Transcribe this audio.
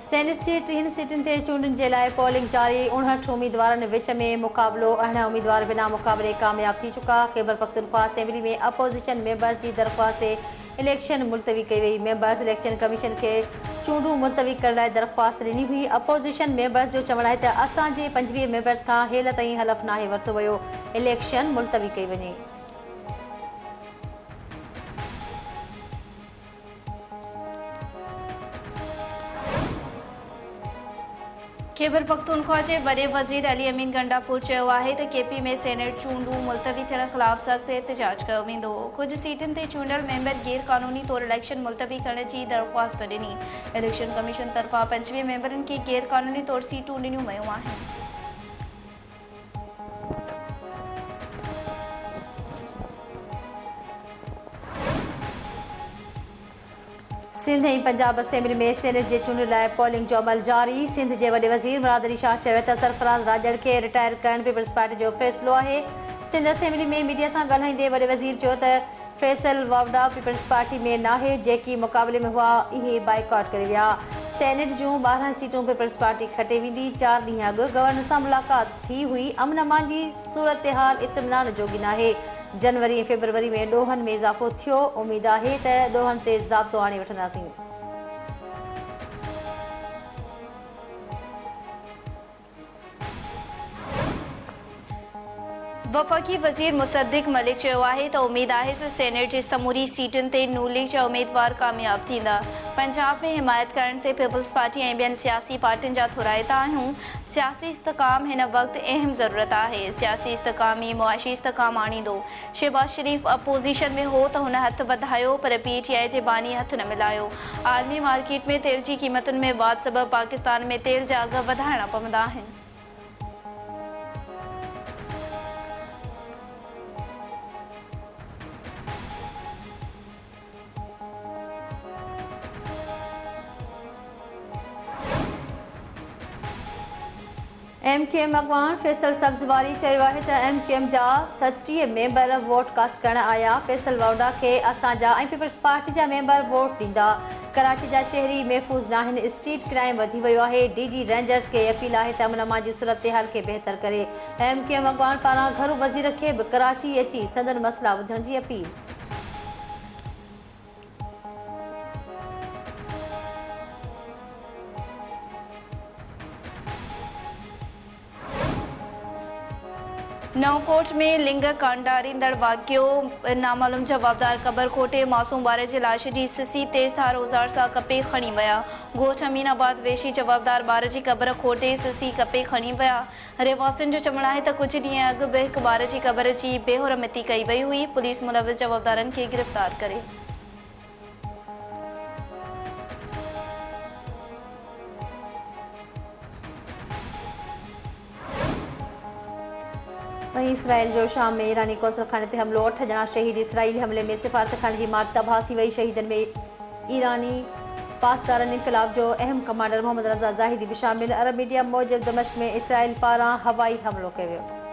Senate जी 3 सीटुनि ते चूंडनि जे लाइ polling जारी। 59 उम्मीदवारनि विच में मुक़ाबिलो। 11 उम्मीदवार बिना मुक़ाबले कामयाब थी चुका। ख़ैबर पख्तूनख्वा असेंबली में अपोज़िशन मेंबर्स जी दरख़्वास्त ते इलेक्शन मुलतवी कई वई। मेंबर्स इलेक्शन कमीशन खे चूंडूं मुलतवी करण लाइ दरख़्वास्त ॾिनी हुई। अपोज़िशन मेंबर्स जो चवणु आहे त असांजे 25 मेंबर्स खां हेल ताईं हलफ़नामे वरितो वियो, इलेक्शन मुलतवी कई वञे। ख़ैबर पख्तूनख्वा जे वॾे वज़ीर अली अमीन गंडापुर चयो आहे त केपी में सेनेट चूंडूं मुलतवी थियण ख़िलाफ़ सख़्त एहतजाज कयो वेंदो। कुझु सीटुनि ते चूंडियल मेंबर गैर क़ानूनी तौर इलेक्शन मुलतवी करण जी दरख़्वास्त ॾिनी। इलेक्शन कमीशन तरफ़ां 25 मेंबरनि खे गैर क़ानूनी तौर सीटूं ॾिनियूं वयूं आहिनि। सिंध ऐं पंजाब असेंबली में सेनेट जे चूंडनि लाइ पोलिंग जो अमल जारी। सिंध जे वॾे वज़ीर मुराद अली शाह चयो त सरफराज़ राजड़ खे रिटायर करण पीपल्स पार्टी जो फ़ैसिलो आहे। सिंध असेंबली में मीडिया सां ॻाल्हाईंदे वॾे वज़ीर चयो त फैसल वावड़ा पीपल्स पार्टी में नाहे, जेकी मुक़ाबले में हुआ इहे बाइकॉट करे विया। सेनेट जूं 12 सीटूं पीपल्स पार्टी खटे वेंदी। 4 ॾींहं अॻु गवर्नर सां मुलाक़ात थी हुई। अमन अमान जी सूरत-ए-हाल इत्मिनान जोगी नाहे। जनवरी ऐं फेबरवरी में ॾोहनि में इज़ाफ़ो थियो। उमेद आहे त ॾोहनि ते ज़ाब्तो आणे वठंदासीं। वफ़ाक़ी वज़ीर मुसद्दिक़ मलिक चयो आहे त उमेद आहे त सेनेट जे समूरी सीटुनि ते नून लीग जा उम्मीदवार कामयाब थींदा। पंजाब में हिमायत करण ते पीपल्स पार्टी ऐं ॿियनि सियासी पार्टियुनि जा थोराइता आहियूं। सियासी इस्तिकाम हिन वक़्तु अहम ज़रूरत आहे। सियासी इस्तिकाम ई मुआशी इस्तिकाम आणींदो। शहबाज शरीफ़ अपोज़िशन में हो त हुन हथ वधायो, पर PTI जे बानी हथ न मिलायो। आलमी मार्केट में तेल जी क़ीमतुनि में वाध सबबि पाकिस्तान में तेल जा अघ वधाइणा पवंदा आहिनि। MQM अॻवान फैसल सब्ज़वारी चयो आहे त MQM जा 37 मेंबर वोट कास्ट करण आया। फैसल वावड़ा खे असांजा ऐं पीपल्स पार्टी जा मेंबर वोट ॾींदा। कराची जा शहरी महफ़ूज़ नाहिनि। स्ट्रीट क्राइम वधी वियो आहे। DG रेंजर्स खे अपील आहे त अमन अमान जी सूरत-ए-हाल खे बहितर करे। MQM अॻवान पारां घरू वज़ीर खे बि कराची अची संदन मसइला ॿुधण जी अपील। नवकोट में लिंग कांडारींदड़ वाक़ियो। नामालूम जवाबदार क़बर खोटे मासूम ॿार जे लाश जी सिसी तेज़ धार औज़ार सां कपे खणी विया। ॻोठ अमीनाबाद वेशी जवाबदार ॿार जी क़बर खोटे सिसी कपे खणी विया। रहवासियुनि जो चवणु आहे त कुझु ॾींहं अॻु बि हिकु ॿार जी क़बर जी बेहुरमती कई वई हुई। पुलिस मुलविस जवाबदारनि खे गिरफ़्तार करे। वहीं इसराइल जो शाम में ईरानी कौंसलखाने ते हमिलो। 8 ॼणा शहीद। इसराइली हमले में सिफारतखाने जी इमारत तबाह थी वई। शहीदनि में ईरानी पासदारनि इनक़लाब जो अहम कमांडर मोहम्मद रज़ा ज़ाहिदी भी शामिल। अरब मीडिया मूजिब दमिश्क में इसराइल पारां हवाई हमिलो कयो वियो।